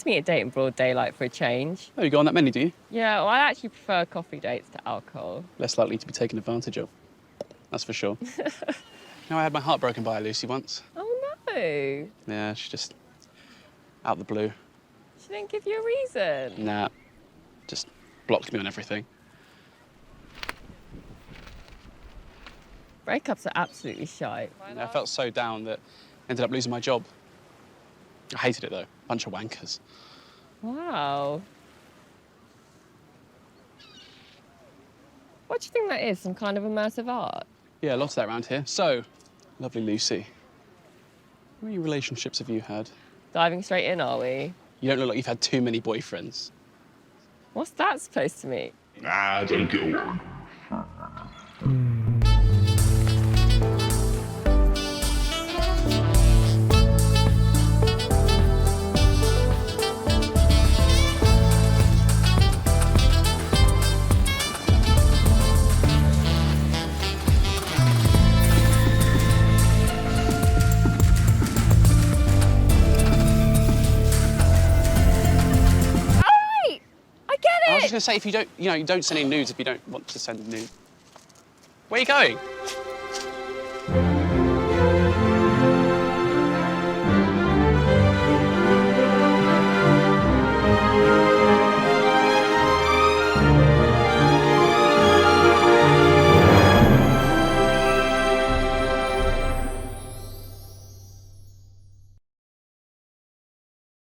me a date in broad daylight for a change. Oh, you go on that many, do you? Yeah, well, I actually prefer coffee dates to alcohol. Less likely to be taken advantage of. That's for sure. I had my heart broken by a Lucy once. Oh, no. Yeah, she just... out the blue. She didn't give you a reason? Nah. Just blocked me on everything. Breakups are absolutely shite. I felt so down that I ended up losing my job. I hated it, though. Bunch of wankers. Wow. What do you think that is? Some kind of immersive art? Yeah, lots of that around here. So, lovely Lucy, how many relationships have you had? Diving straight in, are we? You don't look like you've had too many boyfriends. What's that supposed to mean? Ah, don't get on. I was just going to say, if you don't, you don't send any nudes if you don't want to send nudes. Where are you going?